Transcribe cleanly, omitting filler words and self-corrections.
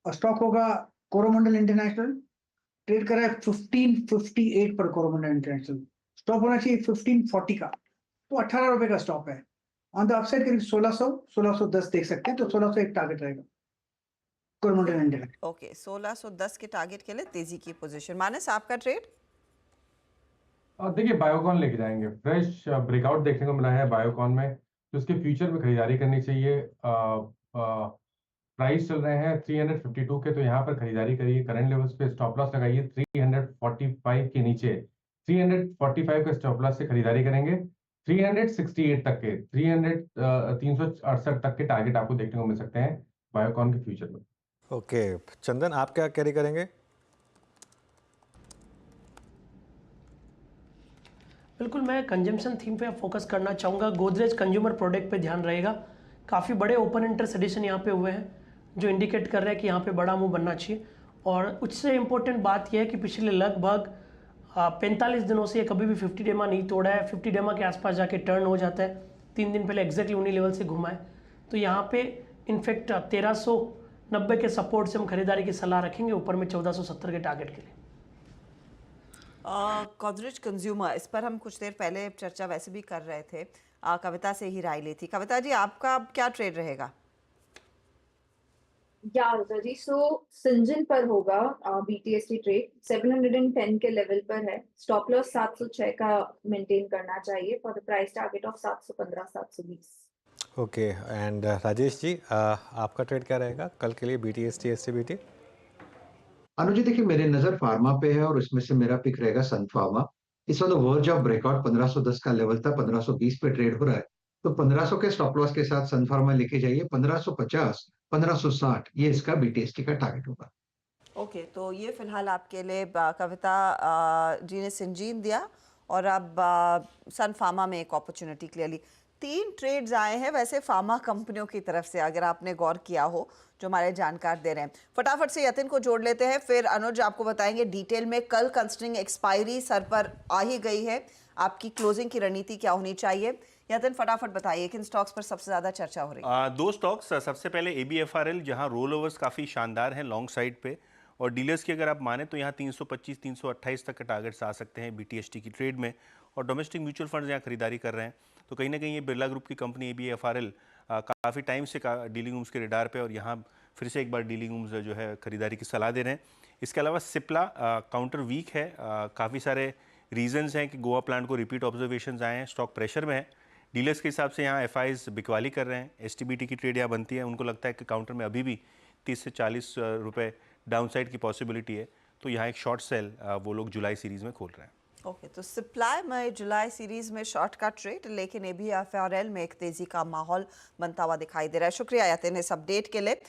और स्टॉक होगा Coromandel international, trade कर रहा है 1558 पर कोरोमंडल इंटरनेशनल। स्टॉप होना चाहिए 1540 का, तो 18 रुपए का स्टॉप है। ऑन द अपसाइड करीब 1610 देख सकते हैं, तो 1600 एक टारगेट रहेगा कोरोमंडल इंटरनेशनल। ओके, 1610 के टारगेट के लिए तेजी की पोजीशन। मानस, आपका ट्रेड? और देखिए बायोकॉन लेके जाएंगे, फ्रेश ब्रेकआउट देखने को मिला है बायोकॉन में, तो उसके फ्यूचर में खरीदारी करनी चाहिए। प्राइस चल रहे हैं 352 के, तो यहाँ पर खरीदारी करिए। करंट लेवल्स पे स्टॉप लॉस लगाइए 345 के नीचे। 345 का स्टॉप लॉस से खरीदारी करेंगे। 368 तक के 368 तक के टारगेट आपको देखने को मिल सकते हैं बायोकॉन के फ्यूचर में। ओके, चंदन आप क्या कैरी करेंगे? बिल्कुल, मैं कंजम्पशन थीम पे फोकस करना चाहूँगा। गोदरेज कंज्यूमर प्रोडक्ट पे ध्यान रहेगा। काफ़ी बड़े ओपन इंटरेस्ट एडिशन यहाँ पे हुए हैं, जो इंडिकेट कर रहे हैं कि यहाँ पे बड़ा मूव बनना चाहिए। और उससे इम्पोर्टेंट बात यह है कि पिछले लगभग 45 दिनों से ये कभी भी 50 डेमा नहीं तोड़ा है। 50 डेमा के आसपास जाके टर्न हो जाता है। 3 दिन पहले एग्जैक्टली उन्हीं लेवल से घुमा है। तो यहाँ पे इनफैक्ट 1390 के सपोर्ट से हम खरीदारी की सलाह रखेंगे, ऊपर में 1470 के टारगेट के लिए। गोदरेज कंज्यूमर, इस पर हम कुछ देर पहले चर्चा वैसे भी कर रहे थे। कविता से ही राय ली थी। कविता जी, आपका क्या ट्रेड रहेगा? या जी, सो सिंजन पर होगा बीटीएसटी ट्रेड 710 के लेवल पर है। स्टॉप लॉस 706 का मेंटेन करना चाहिए for the price target of 715 720। Okay, and Rajesh ji आपका ट्रेड क्या रहेगा कल के लिए बीटीएसटी एसटीबीटी? अनुज जी, देखिए मेरे नजर फार्मा पे है और उसमें से मेरा पिक रहेगा सन फार्मा। इस वक्त वर्ज ऑफ ब्रेकआउट 1510 का लेवल था, 1520 पे ट्रेड हो रहा है, तो 1500 के स्टॉप लॉस के साथ सन फार्मा लेके जाइए। 1550 1560 ये इसका बीटीएसटी का टारगेट होगा। ओके, तो ये फिलहाल आपके लिए कविता जी ने सिंजीन दिया। और अब सन फार्मा में एक अपॉर्चुनिटी क्लियरली 3 ट्रेड्स आए हैं वैसे फार्मा कंपनियों की तरफ से, अगर आपने गौर किया हो, जो हमारे जानकार दे रहे हैं। फटाफट से यतिन को जोड़ लेते हैं, फिर अनुज आपको बताएंगे डिटेल में। कल कंस्ट्रिंग एक्सपायरी सर पर आ ही गई है, आपकी क्लोजिंग की रणनीति क्या होनी चाहिए? यतिन फटाफट बताइए, किन स्टॉक्स पर सबसे ज्यादा चर्चा हो रही है? 2 स्टॉक्स, सबसे पहले ABFRL, जहां रोल ओवर्स काफ़ी शानदार हैं लॉन्ग साइड पे, और डीलर्स की अगर आप माने तो यहाँ 325 328 तक के टारगेट्स आ सकते हैं BTST की ट्रेड में। और डोमेस्टिक म्यूचुअल फंड्स यहाँ खरीदारी कर रहे हैं, तो कहीं ना कहीं ये बिरला ग्रुप की कंपनी ABFRL काफ़ी टाइम से डीलिंग रूम्स के रिडार पे, और यहाँ फिर से एक बार डीलिंग रूम्स जो है खरीदारी की सलाह दे रहे हैं। इसके अलावा सिप्ला काउंटर वीक है, काफ़ी सारे रीजंस हैं कि गोवा प्लांट को रिपीट ऑब्जर्वेशन आए हैं, स्टॉक प्रेशर में है। डीलर्स के हिसाब से यहाँ FIs बिकवाली कर रहे हैं। STBT की ट्रेड यहाँ बनती है, उनको लगता है कि काउंटर में अभी भी 30 से 40 रुपए डाउनसाइड की पॉसिबिलिटी है, तो यहाँ एक शॉर्ट सेल वो लोग जुलाई सीरीज में खोल रहे हैं। ओके, तो सप्लाई में जुलाई सीरीज में शॉर्ट का ट्रेड, लेकिन ABFRL में एक तेजी का माहौल बनता हुआ दिखाई दे रहा है। शुक्रिया यतिन इस अपडेट के लिए।